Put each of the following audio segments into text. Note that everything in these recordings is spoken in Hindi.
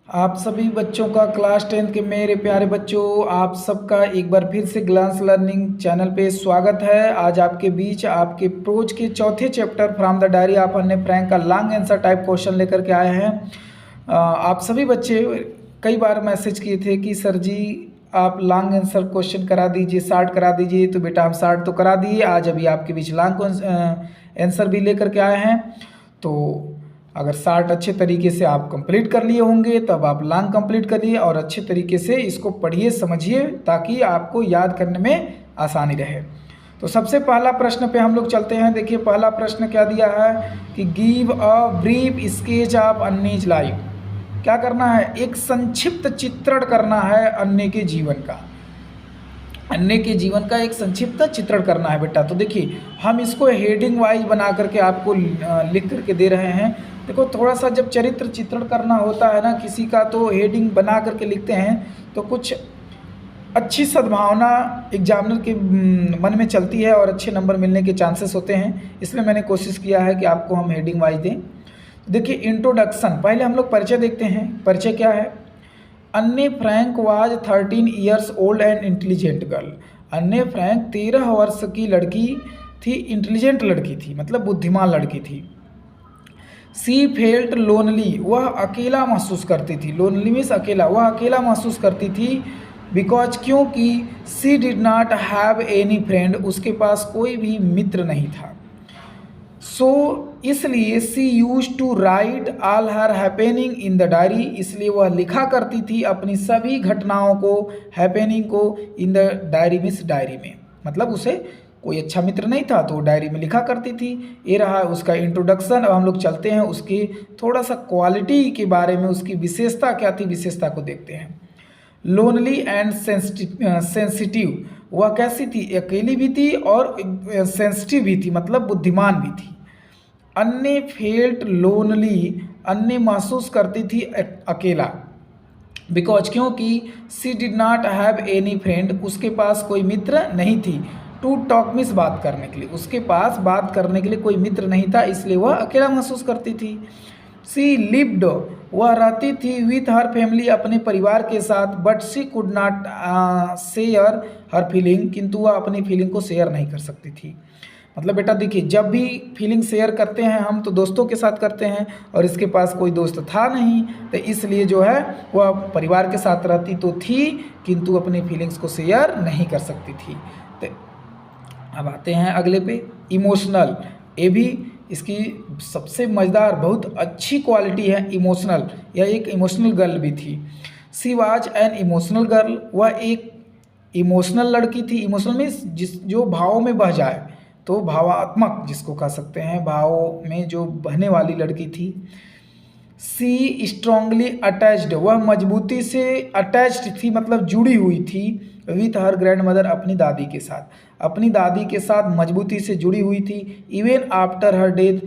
आप सभी बच्चों का क्लास 10 के मेरे प्यारे बच्चों, आप सबका एक बार फिर से ग्लांस लर्निंग चैनल पे स्वागत है। आज आपके बीच आपके प्रोज के चौथे chapter from the diary of अन्य फ्रैंक का लॉन्ग आंसर टाइप क्वेश्चन लेकर के आए हैं। आप सभी बच्चे कई बार मैसेज किए थे कि सर जी आप लॉन्ग आंसर क्वेश्चन करा दीजिए, शार्ट करा दीजिए। तो बेटा हम शार्ट तो करा दिए, आज अभी आपके बीच लॉन्ग आंसर भी लेकर के आए हैं। तो अगर शार्ट अच्छे तरीके से आप कंप्लीट कर लिए होंगे तब आप लॉन्ग कंप्लीट करिए और अच्छे तरीके से इसको पढ़िए, समझिए, ताकि आपको याद करने में आसानी रहे। तो सबसे पहला प्रश्न पे हम लोग चलते हैं। देखिए पहला प्रश्न क्या दिया है कि give a brief sketch of Anne's life. क्या करना है? एक संक्षिप्त चित्रण करना है अन्य के जीवन का। अन्य के जीवन का एक संक्षिप्त चित्रण करना है बेटा। तो देखिए हम इसको हेडिंग वाइज बना करके आपको लिख करके दे रहे हैं। देखो थोड़ा सा जब चरित्र चित्रण करना होता है ना किसी का, तो हेडिंग बना करके लिखते हैं तो कुछ अच्छी सद्भावना एग्जामिनर के मन में चलती है और अच्छे नंबर मिलने के चांसेस होते हैं। इसलिए मैंने कोशिश किया है कि आपको हम हेडिंग वाइज दें। देखिए इंट्रोडक्शन, पहले हम लोग परिचय देखते हैं। परिचय क्या है? अन्ने Frank was 13 years old and intelligent girl. अन्ने फ्रैंक 13 वर्ष की लड़की थी, इंटेलिजेंट लड़की थी, मतलब बुद्धिमान लड़की थी। सी फेल्ट लोनली, वह अकेला महसूस करती थी। लोनली मीन्स अकेला, वह अकेला महसूस करती थी। बिकॉज, क्योंकि she did not have any friend, उसके पास कोई भी मित्र नहीं था। सो इसलिए she use to write all her happening in the diary, इसलिए वह लिखा करती थी अपनी सभी घटनाओं को, हैपनिंग को, इन द डायरी मीन्स डायरी में। मतलब उसे कोई अच्छा मित्र नहीं था तो डायरी में लिखा करती थी। ये रहा उसका इंट्रोडक्शन। अब हम लोग चलते हैं उसकी थोड़ा सा क्वालिटी के बारे में, उसकी विशेषता क्या थी, विशेषता को देखते हैं। लोनली एंड सेंसिटिव, वह कैसी थी? अकेली भी थी और सेंसिटिव भी थी, मतलब बुद्धिमान भी थी। अन्य फेल्ट लोनली, अन्य महसूस करती थी अकेला। बिकॉज, क्योंकि she did not have any friend, उसके पास कोई मित्र नहीं थी। टू टॉक मीन्स बात करने के लिए, उसके पास बात करने के लिए कोई मित्र नहीं था, इसलिए वह अकेला महसूस करती थी। सी लिव्ड, वह रहती थी विथ हर फैमिली, अपने परिवार के साथ। But she could not share her feeling, किंतु वह अपनी फीलिंग को शेयर नहीं कर सकती थी। मतलब बेटा देखिए जब भी फीलिंग शेयर करते हैं हम तो दोस्तों के साथ करते हैं, और इसके पास कोई दोस्त था नहीं, तो इसलिए जो है वह परिवार के साथ रहती तो थी किंतु अपनी फीलिंग्स को शेयर नहीं कर सकती थी। तो अब आते हैं अगले पे, इमोशनल। ये भी इसकी सबसे मज़ेदार बहुत अच्छी क्वालिटी है, इमोशनल। यह एक इमोशनल गर्ल भी थी। She was an emotional girl, वह एक इमोशनल लड़की थी। इमोशनल मीन्स जो भावों में बह जाए, तो भावात्मक जिसको कह सकते हैं, भावों में जो बहने वाली लड़की थी। सी स्ट्रांगली अटैच्ड, वह मजबूती से अटैच्ड थी, मतलब जुड़ी हुई थी। विथ हर ग्रैंड मदर, अपनी दादी के साथ, अपनी दादी के साथ मजबूती से जुड़ी हुई थी। इवन आफ्टर हर डेथ,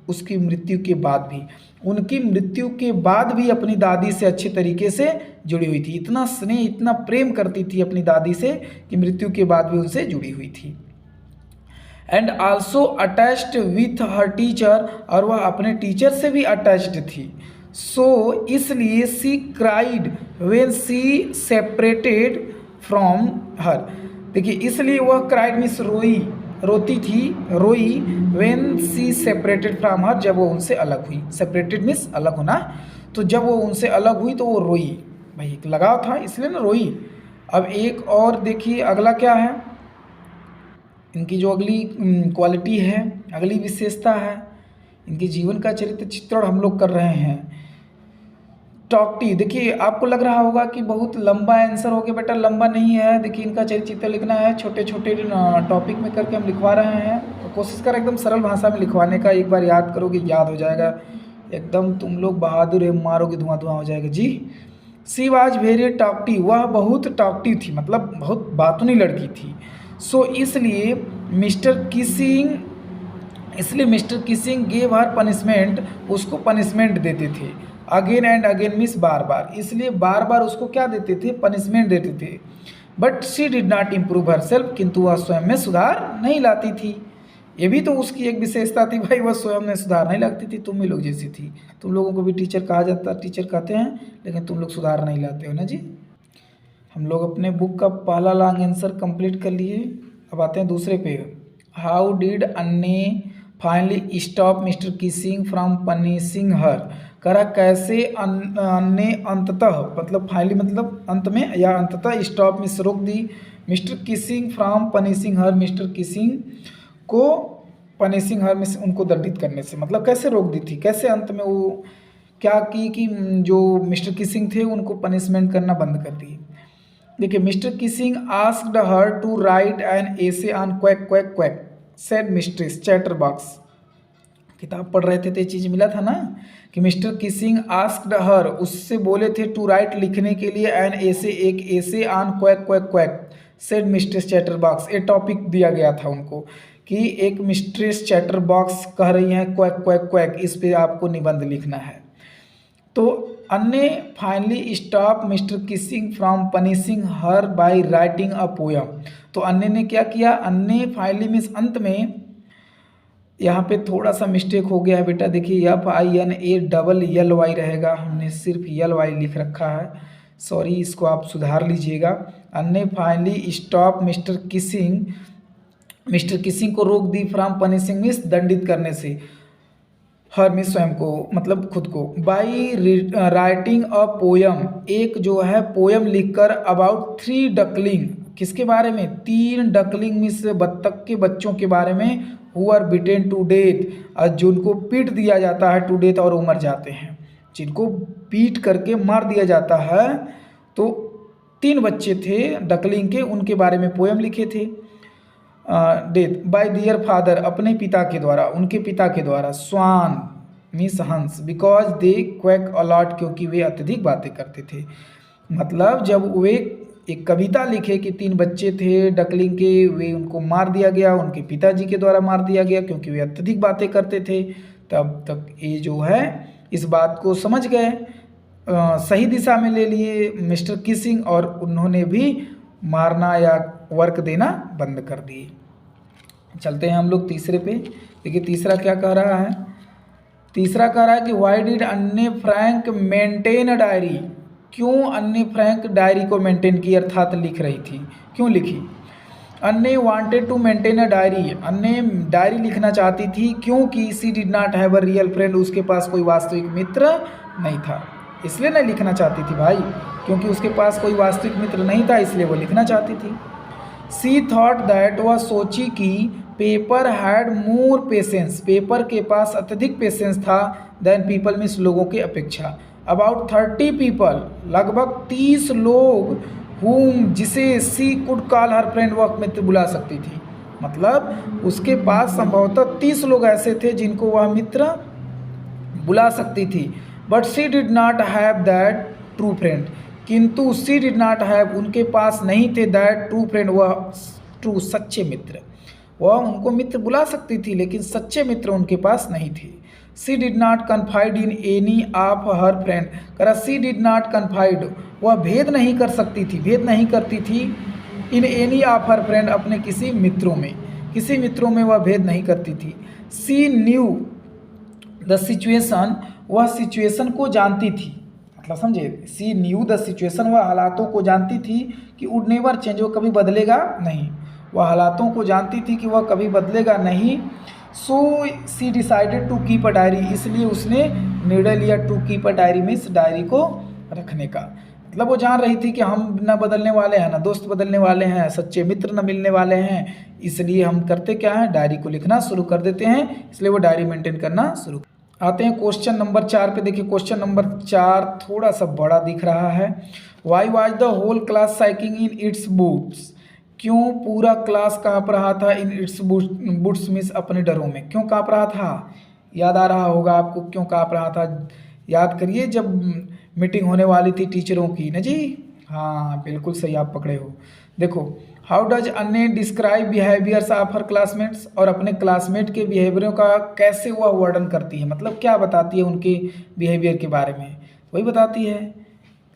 उसकी मृत्यु के बाद भी, उनकी मृत्यु के बाद भी अपनी दादी से अच्छे तरीके से जुड़ी हुई थी। इतना स्नेह, इतना प्रेम करती थी अपनी दादी से कि मृत्यु के बाद भी उनसे जुड़ी हुई थी। And also attached with her teacher, और वह अपने टीचर से भी अटैच्ड थी। सो इसलिए she cried when she separated from her. देखिए इसलिए वह क्राइड मीन्स रोई, रोती थी, रोई। When she separated from her, जब वो उनसे अलग हुई। सेपरेटेड मीन्स अलग होना, तो जब वो उनसे अलग हुई तो वो रोई। भाई एक लगाव था इसलिए ना रोई। अब एक और देखिए अगला क्या है, इनकी जो अगली क्वालिटी है, अगली विशेषता है, इनके जीवन का चरित्र चित्रण हम लोग कर रहे हैं। टॉकटी, देखिए आपको लग रहा होगा कि बहुत लंबा आंसर हो गया, बेटा लंबा नहीं है। देखिए इनका चरित्र चित्र लिखना है, छोटे छोटे टॉपिक में करके हम लिखवा रहे हैं। तो कोशिश कर एकदम सरल भाषा में लिखवाने का, एक बार याद करोगे याद हो जाएगा एकदम। तुम लोग बहादुर है, मारोगे धुआं धुआं हो जाएगा जी। सी वाज वेरी टॉकटी, वह बहुत टॉकटी थी, मतलब बहुत बातूनी लड़की थी। सो इसलिए mister Keesing gave her punishment, उसको पनिशमेंट देते थे। अगेन एंड अगेन मीन्स बार बार, इसलिए बार बार उसको क्या देते थे? पनिशमेंट देते थे। But she did not improve her self, किंतु वह स्वयं में सुधार नहीं लाती थी। ये भी तो उसकी एक विशेषता थी भाई, वह स्वयं में सुधार नहीं लगती थी, तुम ही लोग जैसी थी। तुम लोगों को भी टीचर कहा जाता, टीचर कहते हैं, लेकिन तुम लोग सुधार नहीं लाते हो ना जी। हम लोग अपने बुक का पहला लॉन्ग आंसर कंप्लीट कर लिए। अब आते हैं दूसरे पे। How did Anne finally stop Mr Keesing from punishing her. करा कैसे अन्ने अंततः, मतलब फाइनली मतलब अंत में, या अंततः स्टॉप मिस रोक दी Mr Keesing from punishing her, Mr Keesing को पनिशिंग हर में से, उनको दंडित करने से, मतलब कैसे रोक दी थी, कैसे अंत में वो क्या की कि जो मिस्टर किसिंग थे उनको पनिशमेंट करना बंद कर दिए। देखिए, mister Keesing asked her to write an essay on quack quack quack said mistress chatterbox. किताब पढ़ रहे थे तो ये चीज़ मिला था ना कि मिस्टर किसिंग आस्क्ड हर, उससे बोले थे टू राइट लिखने के लिए, एन एसे एक एसे on quack quack quack said mistress chatterbox. ये टॉपिक दिया गया था उनको कि एक मिस्ट्रेस चैटरबॉक्स कह रही हैं क्वैक क्वैक क्वैक, इस पे आपको निबंध लिखना है। तो अन्ने finally stop Mr Keesing from punishing her by writing a poem. तो अन्ने ने क्या किया, अन्ने फाइनली मीन्स अंत में, यहाँ पे थोड़ा सा मिस्टेक हो गया है बेटा। देखिए FINA रहेगा, हमने सिर्फ YY लिख रखा है, सॉरी, इसको आप सुधार लीजिएगा। अन्ने फाइनली स्टॉप मिस्टर किसिंग को रोक दी फ्रॉम पनिशिंग मीन्स दंडित करने से, हर मिस स्वयं को, मतलब खुद को, बाई राइटिंग अ पोयम, एक जो है पोयम लिखकर, अबाउट 3 डकलिंग, किसके बारे में, 3 डकलिंग मीन्स बत्तख के बच्चों के बारे में, who are beaten to death, और जिनको पीट दिया जाता है टू डेथ और वो मर जाते हैं, जिनको पीट करके मार दिया जाता है। तो 3 बच्चे थे डकलिंग के, उनके बारे में पोयम लिखे थे। डेथ बाय दियर फादर, अपने पिता के द्वारा, उनके पिता के द्वारा। स्वान मीन्स हंस, बिकॉज दे क्वैक अलॉट, क्योंकि वे अत्यधिक बातें करते थे। मतलब जब वे एक कविता लिखे कि 3 बच्चे थे डकलिंग के, वे उनको मार दिया गया, उनके पिताजी के द्वारा मार दिया गया क्योंकि वे अत्यधिक बातें करते थे, तब तक ये जो है इस बात को समझ गए, सही दिशा में ले लिए मिस्टर किसिंग, और उन्होंने भी मारना या वर्क देना बंद कर दिए। चलते हैं हम लोग तीसरे पे। देखिए तीसरा क्या कह रहा है, तीसरा कह रहा है कि व्हाई डिड अन्ने फ्रैंक मेंटेन अ डायरी। क्यों अन्ने फ्रैंक डायरी को मेंटेन की, अर्थात लिख रही थी, क्यों लिखी। Anne wanted to maintain a diary, Anne diary लिखना चाहती थी क्योंकि she did not have a real friend, उसके पास कोई वास्तविक मित्र नहीं था, इसलिए नहीं लिखना चाहती थी भाई, क्योंकि उसके पास कोई वास्तविक मित्र नहीं था, इसलिए वो लिखना चाहती थी। सी थॉट दैट, वह सोची कि paper had more patience, paper के पास अत्यधिक पेशेंस था, देन पीपल मीन्स लोगों की अपेक्षा। अबाउट 30 पीपल, लगभग 30 लोग, हुम जिसे सी कुड कॉल हर फ्रेंड, वह मित्र बुला सकती थी। मतलब उसके पास संभवतः 30 लोग ऐसे थे जिनको वह मित्र बुला सकती थी। But she did not have that true friend, किंतु सी डिड नॉट हैव, उनके पास नहीं थे, दैट ट्रू फ्रेंड, वह ट्रू सच्चे मित्र। वह उनको मित्र बुला सकती थी लेकिन सच्चे मित्र उनके पास नहीं थे। She did not confide in any of her friend, करा सी डिड नॉट कन्फाइड, वह भेद नहीं कर सकती थी, भेद नहीं करती थी, इन एनी ऑफ हर फ्रेंड, अपने किसी मित्रों में, किसी मित्रों में वह भेद नहीं करती थी। सी न्यू द सिचुएशन, वह सिचुएशन को जानती थी, मतलब समझे, सी न्यू द सिचुएशन, वह हालातों को जानती थी कि वुड नेवर चेंज, वो कभी बदलेगा नहीं, वह हालातों को जानती थी कि वह कभी बदलेगा नहीं। So she decided to keep a diary, इसलिए उसने निर्णय लिया to keep a diary means diary को रखने का। मतलब वो जान रही थी कि हम न बदलने वाले हैं, ना दोस्त बदलने वाले हैं, सच्चे मित्र न मिलने वाले हैं, इसलिए हम करते क्या हैं, डायरी को लिखना शुरू कर देते हैं, इसलिए वो डायरी मेंटेन करना शुरू। आते हैं क्वेश्चन नंबर 4 पे। देखिए क्वेश्चन नंबर 4 थोड़ा सा बड़ा दिख रहा है। Why was the whole class shaking in its boots, क्यों पूरा क्लास काँप रहा था, इन इट्स बूट्स मीन्स अपने डरों में, क्यों काँप रहा था, याद आ रहा होगा आपको क्यों काँप रहा था, याद करिए जब मीटिंग होने वाली थी टीचरों की ना जी। हाँ बिल्कुल सही आप पकड़े हो। देखो, हाउ डज अन्ने describe behaviours of her classmates, और अपने क्लासमेट के बिहेवियरों का कैसे वह वर्णन करती है, मतलब क्या बताती है उनके बिहेवियर के बारे में, वही बताती है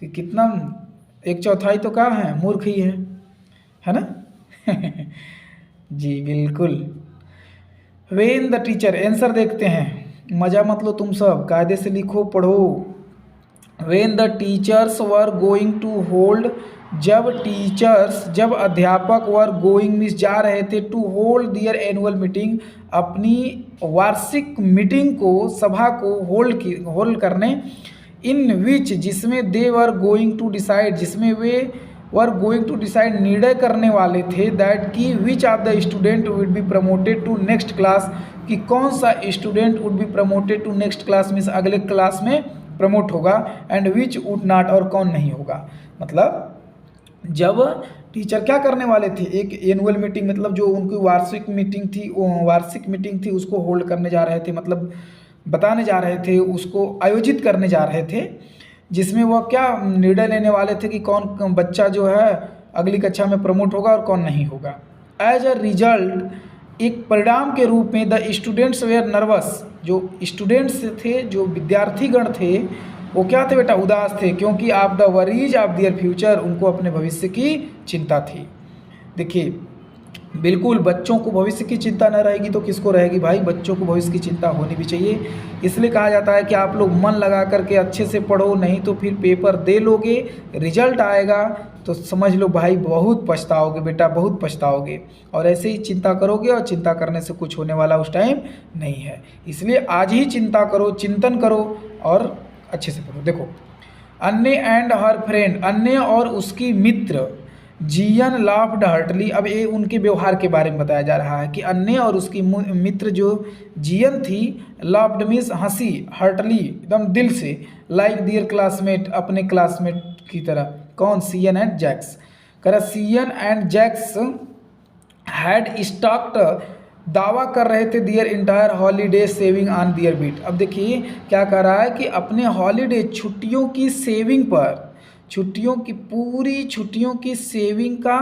कि कितना 1/4 तो क्या है, मूर्ख ही है ना जी बिल्कुल। वेन द टीचर, आंसर देखते हैं, मजा मत लो तुम सब, कायदे से लिखो पढ़ो। When the teachers were going to hold, जब अध्यापक वर गोइंग मीन्स जा रहे थे, to hold their annual meeting, अपनी वार्षिक मीटिंग को, सभा को होल्ड करने, इन विच जिसमें they were going to decide, जिसमें वे वर गोइंग टू डिसाइड निर्णय करने वाले थे, दैट की which of the student would be promoted to next class, कि कौन सा student would be promoted to next class means अगले क्लास में प्रमोट होगा, एंड विच वुड नॉट, और कौन नहीं होगा। मतलब जब टीचर क्या करने वाले थे, एक एनुअल मीटिंग मतलब जो उनकी वार्षिक मीटिंग थी उसको होल्ड करने जा रहे थे, मतलब बताने जा रहे थे, उसको आयोजित करने जा रहे थे, जिसमें वह क्या निर्णय लेने वाले थे कि कौन बच्चा जो है अगली कक्षा में प्रमोट होगा और कौन नहीं होगा। एज अ रिजल्ट, एक परिणाम के रूप में, द स्टूडेंट्स वेयर नर्वस, जो स्टूडेंट्स थे, जो विद्यार्थीगण थे, वो क्या थे बेटा, उदास थे, क्योंकि आप the worries of their future, उनको अपने भविष्य की चिंता थी। देखिए बिल्कुल, बच्चों को भविष्य की चिंता न रहेगी तो किसको रहेगी भाई, बच्चों को भविष्य की चिंता होनी भी चाहिए। इसलिए कहा जाता है कि आप लोग मन लगा करके अच्छे से पढ़ो, नहीं तो फिर पेपर दे लोगे, रिजल्ट आएगा तो समझ लो भाई बहुत पछताओगे बेटा, बहुत पछताओगे। और ऐसे ही चिंता करोगे और चिंता करने से कुछ होने वाला उस टाइम नहीं है। इसलिए आज ही चिंता करो, चिंतन करो और अच्छे से पढ़ो। देखो, अन्य एंड हर फ्रेंड, अन्य और उसकी मित्र, जियन लाफ्ड हार्टली, अब ये उनके व्यवहार के बारे में बताया जा रहा है कि अन्य और उसकी मित्र जो जियन थी, लाफ्ड मीन्स हंसी, हार्टली एकदम दिल से, लाइक दियर क्लासमेट, अपने क्लासमेट की तरह। कौन, सियन एंड जैक्स। कह Sanne and Jacque had staked, दावा कर रहे थे, their entire holiday saving on their bet. अब देखिए क्या कह रहा है कि अपने हॉलीडे, छुट्टियों की सेविंग पर, पूरी छुट्टियों की सेविंग का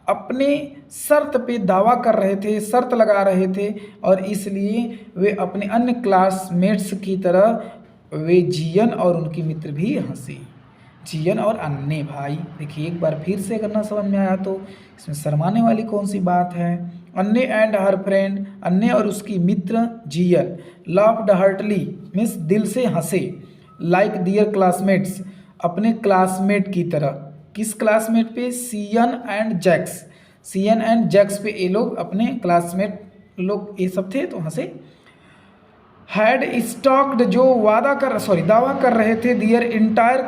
अपने शर्त पे दावा कर रहे थे, शर्त लगा रहे थे, और इसलिए वे अपने अन्य क्लासमेट्स की तरह वे जियन और उनकी मित्र भी हंसी। जियन और अन्य भाई, देखिए एक बार फिर से, अगर ना समझ में आया तो इसमें शर्माने वाली कौन सी बात है। अन्य एंड हर फ्रेंड, अन्य और उसकी मित्र जियन, लाफ्ड हार्टली मीन्स दिल से हंसे, लाइक दियर क्लासमेट्स, अपने क्लासमेट की तरह। किस क्लासमेट पे, सियन एंड जैक्स, सियन एंड जैक्स पे ये लोग अपने क्लासमेट लोग ये सब थे तो हंसे। हैड स्टॉक्ड, जो दावा कर रहे थे, दियर इंटायर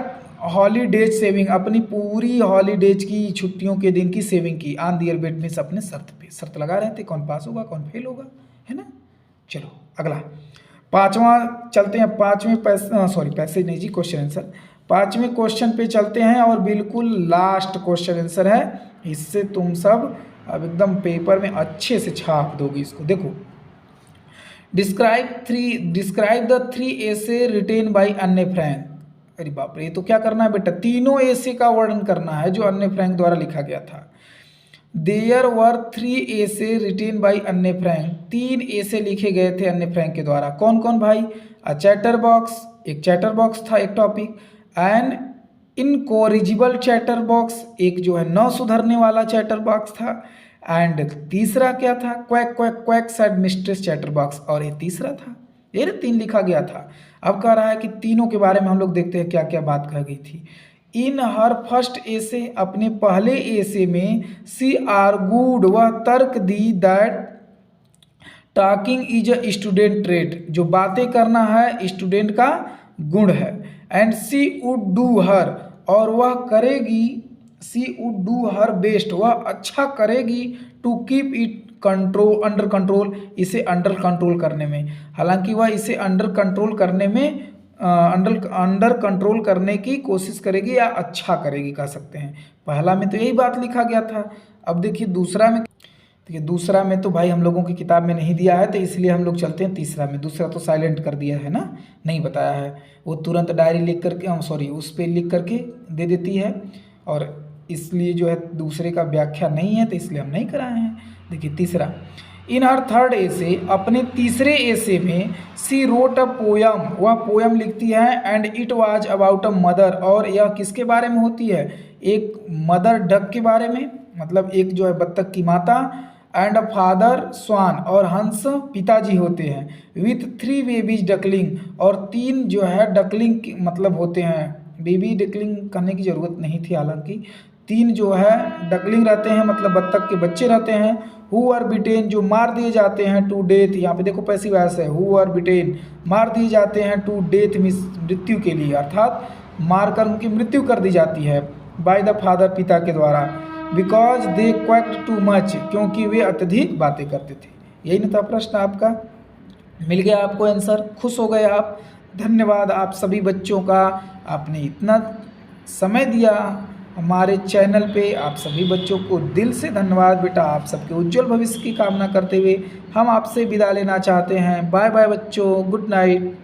हॉलीडेज सेविंग, अपनी पूरी हॉलीडेज की, छुट्टियों के दिन की सेविंग की, ऑन दियर बेट मीन्स अपने शर्त लगा रहे थे, कौन पास होगा कौन फेल होगा, है ना। चलो अगला पांचवा चलते हैं, पैसेज नहीं जी, क्वेश्चन आंसर। पांचवें क्वेश्चन पे चलते हैं और बिल्कुल लास्ट क्वेश्चन आंसर है, इससे तुम सब अब एकदम पेपर में अच्छे से छाप दोगे इसको। देखो, describe the 3 essays written by अन्य फ्रैंक। अरे बाप रे, ये तो क्या करना है बेटा, तीनों एसे का वर्णन करना है जो अन्य फ्रैंक द्वारा लिखा गया था। There were 3 essays written by अन्य फ्रैंक, 3 एसे लिखे गए थे अन्य फ्रैंक के द्वारा। कौन कौन भाई, अ चैटर बॉक्स, एक चैटर बॉक्स था, एक टॉपिक, एन इनकोरिजिबल चैटर बॉक्स, एक जो है न सुधरने वाला चैटर बॉक्स था, एंड तीसरा क्या था, quack quack quack sad mistress chatter box, और ये तीसरा था। ये 3 लिखा गया था। अब कह रहा है कि तीनों के बारे में हम लोग देखते हैं क्या क्या बात कह गई थी। इन हर फर्स्ट एसे, अपने पहले एसे में, सी आर्गूड, वह तर्क दी, that talking is a student trait, जो बातें करना है स्टूडेंट का गुण है, and she would do her, और वह करेगी, she would do her best, वह अच्छा करेगी, to keep it under control, इसे अंडर कंट्रोल करने में। हालांकि वह इसे अंडर कंट्रोल करने में अंडर कंट्रोल करने की कोशिश करेगी या अच्छा करेगी कह सकते हैं। पहला में तो यही बात लिखा गया था। अब देखिए दूसरा में, देखिए दूसरा में तो भाई हम लोगों की किताब में नहीं दिया है, तो इसलिए हम लोग चलते हैं तीसरा में। दूसरा तो साइलेंट कर दिया है ना, नहीं बताया है, वो तुरंत डायरी लिख करके उस पर लिख करके दे देती है, और इसलिए जो है दूसरे का व्याख्या नहीं है, तो इसलिए हम नहीं कराए हैं। देखिए तीसरा, इन हर थर्ड एसे, अपने तीसरे एसे में, सी रोट अ पोयम, वह पोयम लिखती है, and it was about a mother, और यह किसके बारे में होती है, एक मदर डक के बारे में, मतलब एक जो है बत्तख की माता, एंड फादर स्वान, और हंस पिताजी होते हैं। विथ 3 बेबीज डकलिंग, और 3 जो है डकलिंग मतलब होते हैं। बेबी डकलिंग करने की ज़रूरत नहीं थी, हालांकि 3 जो है डकलिंग रहते हैं, मतलब बत्तख के बच्चे रहते हैं। हु आर बिटेन, जो मार दिए जाते हैं टू डेथ, यहाँ पे देखो पैसिव वॉइस है, हु आर बिटेन, मार दिए जाते हैं टू डेथ मीन्स मृत्यु के लिए, अर्थात मारकर उनकी मृत्यु कर दी जाती है बाय द फादर, पिता के द्वारा। बिकॉज दे क्वैक्ट टू मच, क्योंकि वे अत्यधिक बातें करते थे। यही ना था प्रश्न आपका, मिल गया आपको आंसर, खुश हो गए आप। धन्यवाद आप सभी बच्चों का, आपने इतना समय दिया हमारे चैनल पे। आप सभी बच्चों को दिल से धन्यवाद बेटा। आप सबके उज्जवल भविष्य की कामना करते हुए हम आपसे विदा लेना चाहते हैं। बाय बाय बच्चों, गुड नाइट।